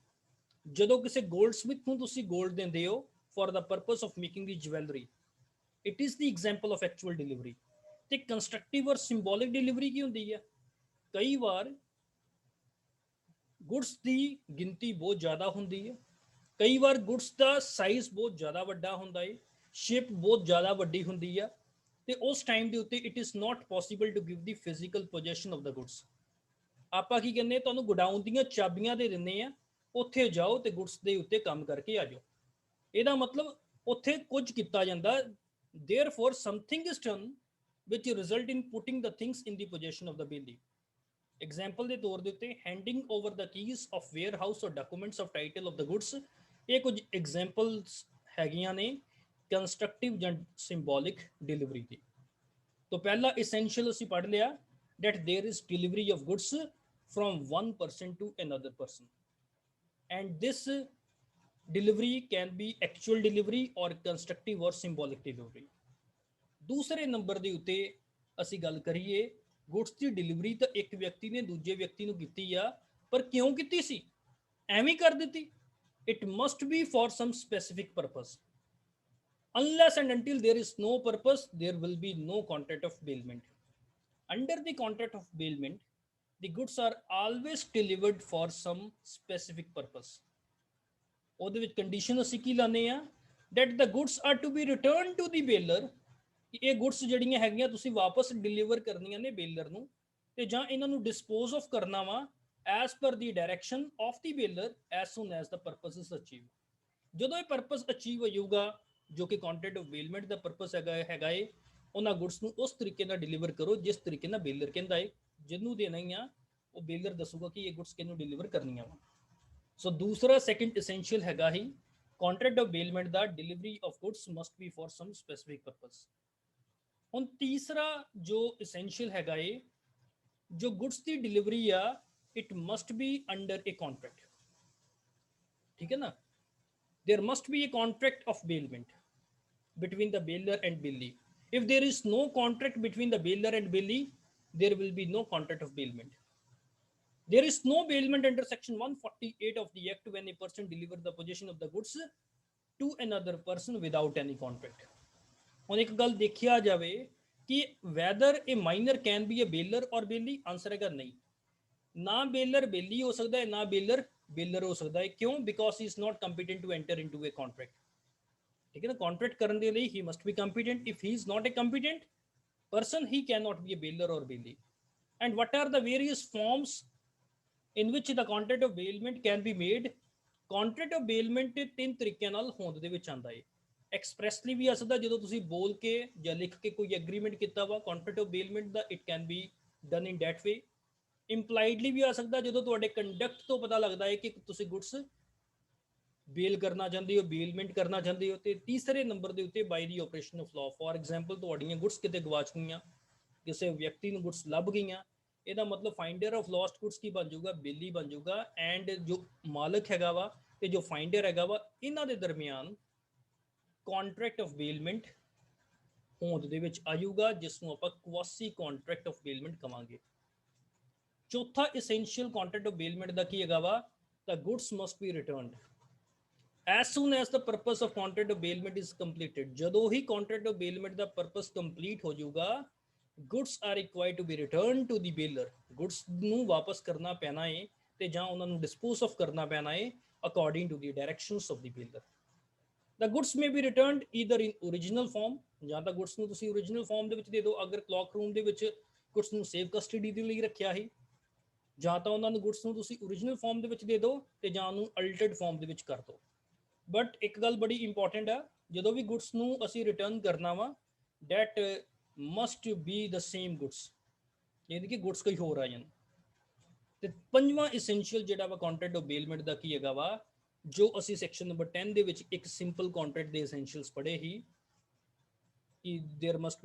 S1: ਜਦੋਂ ਕਿਸੇ ਗੋਲਡ ਸਮਿਥ ਨੂੰ ਤੁਸੀਂ ਗੋਲਡ ਦਿੰਦੇ ਹੋ for the purpose of making the jewellery, it is the example of actual delivery. ਤੇ ਕੰਸਟਰਕਟਿਵ ਔਰ ਸਿੰਬੋਲਿਕ ਡਿਲੀਵਰੀ ਕੀ ਹੁੰਦੀ ਹੈ? ਕਈ ਵਾਰ ਗੁੱਡਸ ਦੀ ਗਿਣਤੀ ਬਹੁਤ ਜ਼ਿਆਦਾ ਹੁੰਦੀ ਹੈ, ਕਈ ਵਾਰ ਗੁੱਡਸ ਦਾ ਸਾਈਜ਼ ਬਹੁਤ ਜ਼ਿਆਦਾ ਵੱਡਾ ਹੁੰਦਾ ਹੈ, ਸ਼ੇਪ ਬਹੁਤ ਜ਼ਿਆਦਾ ਵੱਡੀ ਹੁੰਦੀ ਆ, ਤੇ ਉਸ ਟਾਈਮ ਦੇ ਉੱਤੇ it is not possible to give the physical possession of the goods. ਆਪਾਂ ਕੀ ਕਹਿੰਦੇ, ਤੁਹਾਨੂੰ ਗੋਡਾਊਨ ਦੀਆਂ ਚਾਬੀਆਂ ਦੇ ਦਿੰਦੇ ਆ, ਉੱਥੇ ਜਾਓ ਤੇ ਗੁੱਡਸ ਦੇ ਉੱਤੇ ਕੰਮ ਕਰਕੇ ਆ ਜਾਓ। ਇਹਦਾ ਮਤਲਬ ਉੱਥੇ ਕੁਝ ਕੀਤਾ ਜਾਂਦਾ, therefore something is done which result in putting the things in the possession of the bailey। Example ਦੇ ਤੌਰ ਦੇ ਉੱਤੇ handing over the keys of warehouse or documents of title of the goods, ਇਹ ਕੁਝ ਐਗਜ਼ਾਮਪਲਸ ਹੈਗੀਆਂ ਨੇ ਕੰਸਟਰਕਟਿਵ ਜਾਂ ਸਿੰਬੋਲਿਕ ਡਿਲੀਵਰੀ ਦੀ। तो पहला essential ਅਸੀਂ ਪੜ੍ਹ ਲਿਆ that there is delivery of goods from one person to another person, and this delivery can be actual delivery or constructive or symbolic delivery। ਦੂਸਰੇ ਨੰਬਰ ਦੇ ਉੱਤੇ ਅਸੀਂ ਗੱਲ ਕਰੀਏ, ਗੁੱਡਸ ਦੀ ਡਿਲੀਵਰੀ ਤਾਂ ਇੱਕ ਵਿਅਕਤੀ ਨੇ ਦੂਜੇ ਵਿਅਕਤੀ ਨੂੰ ਕੀਤੀ ਆ, ਪਰ ਕਿਉਂ ਕੀਤੀ ਸੀ? ਐਵੇਂ ਕਰ ਦਿੱਤੀ। It must be for some specific purpose. Unless and until there is no purpose, there will be no contract of bailment। Under the contract of bailment, the goods are always delivered for some specific purpose। ਉਹਦੇ ਵਿੱਚ ਕੰਡੀਸ਼ਨ ਅਸੀਂ ਕੀ ਲਾਉਂਦੇ ਆ, that the goods are to be returned to the bailor। ਇਹ ਗੁੱਡਸ ਜਿਹੜੀਆਂ ਹੈਗੀਆਂ ਤੁਸੀਂ ਵਾਪਸ ਡਿਲੀਵਰ ਕਰਨੀਆਂ ਨੇ ਬੇਲਰ ਨੂੰ, ਤੇ ਜਾਂ ਇਹਨਾਂ ਨੂੰ ਡਿਸਪੋਜ਼ ਆਫ ਕਰਨਾ ਵਾ as per the direction of the bailor as soon as the purpose is achieved। ਜਦੋਂ ਇਹ ਪਰਪਸ ਅਚੀਵ ਹੋ ਜਾਊਗਾ, ਜੋ ਕਿ contract of bailment the purpose ਹੈਗਾ ਏ, ਉਹਨਾਂ ਗੁੱਡਸ ਨੂੰ ਉਸ ਤਰੀਕੇ ਨਾਲ ਡਿਲੀਵਰ ਕਰੋ ਜਿਸ ਤਰੀਕੇ ਨਾਲ ਬੇਲਰ ਕਹਿੰਦਾ ਏ। ਜਿਹਨੂੰ ਦੇਣਾ ਹੀ ਆ ਉਹ ਬੇਲਰ ਦੱਸੂਗਾ ਕਿ ਇਹ ਗੁੱਡਸ ਕਿਹਨੂੰ ਡਿਲੀਵਰ ਕਰਨੀਆਂ ਵਾ। ਸੋ ਦੂਸਰਾ ਸੈਕੰਡ ਐਸੈਂਸ਼ੀਅਲ ਹੈਗਾ ਹੀ ਕੰਟਰੈਕਟ ਆਫ ਬੇਲਮੈਂਟ ਦਾ, delivery of goods must be for some specific purpose. ਹੁਣ ਤੀਸਰਾ ਜੋ ਐਸੈਂਸ਼ੀਅਲ ਹੈਗਾ ਏ, ਜੋ ਗੁੱਡਸ ਦੀ ਡਿਲੀਵਰੀ ਆ, it must be under a contract, ਠੀਕ ਹੈ ਨਾ। there must be a contract of bailment between the bailor and bailey। if there is no contract between the bailor and bailey, there will be no contract of bailment। there is no bailment under section 148 of the act when a person delivers the possession of the goods to another person without any contract। ਹੁਣ ਇੱਕ ਗੱਲ ਦੇਖਿਆ ਜਾਵੇ ਕਿ whether a minor can be a bailor or bailey, answer ਹੈਗਾ ਨਹੀਂ। ਨਾ ਬੇਲਰ ਬੇਲੀ ਹੋ ਸਕਦਾ ਹੈ, ਨਾ ਬੇਲਰ ਬੇਲਰ ਹੋ ਸਕਦਾ ਹੈ। ਕਿਉਂ? Because he is not competent to enter into a contract, ਠੀਕ ਹੈ ਨਾ। ਕੰਟਰੈਕਟ ਕਰਨ ਦੇ ਲਈ he must be competent. If he is not a competent person, he cannot be a bailor or bailey। and what are the various forms in which the contract of bailment can be made? Contract of bailment ਤਿੰਨ ਤਰੀਕਿਆਂ ਨਾਲ ਹੋਂਦ ਦੇ ਵਿੱਚ ਆਂਦਾ ਹੈ। ਐਕਸਪ੍ਰੈਸਲੀ ਵੀ ਆ ਸਕਦਾ ਜਦੋਂ ਤੁਸੀਂ ਬੋਲ ਕੇ ਜਾਂ ਲਿਖ ਕੇ ਕੋਈ ਐਗਰੀਮੈਂਟ ਕੀਤਾ ਵਾ ਕੰਟਰੈਕਟ ਆਫ ਬੇਲਮੈਂਟ ਦਾ, it can be done in that way. Impliedly ਵੀ ਆ ਸਕਦਾ ਜਦੋਂ ਤੁਹਾਡੇ ਕੰਡਕਟ ਤੋਂ ਪਤਾ ਲੱਗਦਾ ਹੈ ਕਿ ਤੁਸੀਂ ਗੁੱਡਸ ਬੇਲ ਕਰਨਾ ਚਾਹੁੰਦੇ ਹੋ, ਬੇਲਮੈਂਟ ਕਰਨਾ ਚਾਹੁੰਦੇ ਹੋ। ਤੇ ਤੀਸਰੇ ਨੰਬਰ ਦੇ ਉੱਤੇ ਬਾਈ ਦੀ operation of law. For example ਤੁਹਾਡੀਆਂ ਗੁੱਡਸ ਕਿਤੇ ਗਵਾਚ ਗਈਆਂ, ਕਿਸੇ ਵਿਅਕਤੀ ਨੂੰ ਗੁੱਡਸ ਲੱਭ ਗਈਆਂ, ਇਹਦਾ ਮਤਲਬ ਫਾਈਂਡਰ ਆਫ ਲੋਸਟ ਗੁੱਡਸ ਕੀ ਬਣ ਜਾਊਗਾ, ਬੇਲੀ ਬਣ ਜਾਊਗਾ। ਐਂਡ ਜੋ ਮਾਲਕ ਹੈਗਾ ਵਾ ਤੇ ਜੋ ਫਾਈਂਡਰ ਹੈਗਾ ਵਾ, ਇਹਨਾਂ ਦੇ ਦਰਮਿਆਨ ਕੰਟਰੈਕਟ ਆਫ ਬੇਲਮੈਂਟ ਹੋਂਦ ਦੇ ਵਿੱਚ ਆਜੂਗਾ, ਜਿਸ ਨੂੰ ਆਪਾਂ ਕੁਆਸੀ ਕੰਟਰੈਕਟ ਆਫ ਬੇਲਮੈਂਟ ਕਵਾਂਗੇ। ਚੌਥਾ essential contract of bailment ਦਾ ਕੀ ਹੈਗਾ ਵਾ, the goods must be returned as soon as the purpose of contract of bailment is completed। ਜਦੋਂ ਹੀ contract of bailment the purpose complete ਹੋ ਜਾਊਗਾ, goods are required to be returned to the bailor। goods ਨੂੰ ਵਾਪਸ ਕਰਨਾ ਪੈਣਾ ਹੈ ਤੇ ਜਾਂ ਉਹਨਾਂ ਨੂੰ dispose of ਕਰਨਾ ਪੈਣਾ ਹੈ according to the directions of the bailor। the goods may be returned either in original form, ਜਾਂ ਤਾਂ goods ਨੂੰ ਤੁਸੀਂ original form ਦੇ ਵਿੱਚ ਦੇ ਦਿਓ ਅਗਰ ਕਲੌਕ ਰੂਮ ਦੇ ਵਿੱਚ goods ਨੂੰ ਸੇਫ ਕਸਟਡੀ ਦੇ ਲਈ ਰੱਖਿਆ ਹੈ, ਜਾਂ ਤਾਂ ਉਹਨਾਂ ਨੂੰ ਗੁੱਡਸ ਨੂੰ ਤੁਸੀਂ ਓਰੀਜਨਲ ਫਾਰਮ ਦੇ ਵਿੱਚ ਦੇ ਦਿਓ ਤੇ ਜਾਂ ਉਹਨੂੰ ਅਲਟਰਡ ਫਾਰਮ ਦੇ ਵਿੱਚ ਕਰ ਦਿਓ। ਬਟ ਇੱਕ ਗੱਲ ਬੜੀ ਇੰਪੋਰਟੈਂਟ ਆ, ਜਦੋਂ ਵੀ ਗੁੱਡਸ ਨੂੰ ਅਸੀਂ ਰਿਟਰਨ ਕਰਨਾ ਵਾ, that must be the same goods, ਯਾਨੀ ਕਿ ਗੁੱਡਸ ਕੋਈ ਹੋਰ ਆ ਜਾਣ। ਤੇ ਪੰਜਵਾਂ essential ਜਿਹੜਾ ਵਾ ਕੰਟਰੈਕਟ ਆਫ ਬੇਲਮੈਂਟ ਦਾ ਕੀ ਹੈਗਾ ਵਾ, ਜੋ ਅਸੀਂ ਸੈਕਸ਼ਨ ਨੰਬਰ 10 ਦੇ ਵਿੱਚ ਇੱਕ ਸਿੰਪਲ ਕੰਟਰੈਕਟ ਦੇ essentials ਪੜ੍ਹੇ ਹੀ ਕਿ there must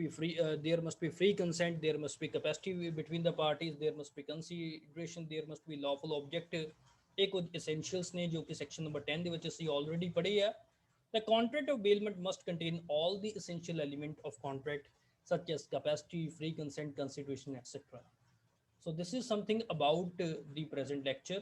S1: be free consent, there must be capacity between the parties, there must be consideration, there must be lawful object। ਇਹ ਕੁਝ essentials ਨੇ ਜੋ ਕਿ section number 10 ਦੇ ਵਿੱਚ ਅਸੀਂ already ਪੜ੍ਹੇ ਆ। The contract of bailment must contain all the essential element of contract such as capacity, free consent, consideration, etc। So this is something about the present lecture।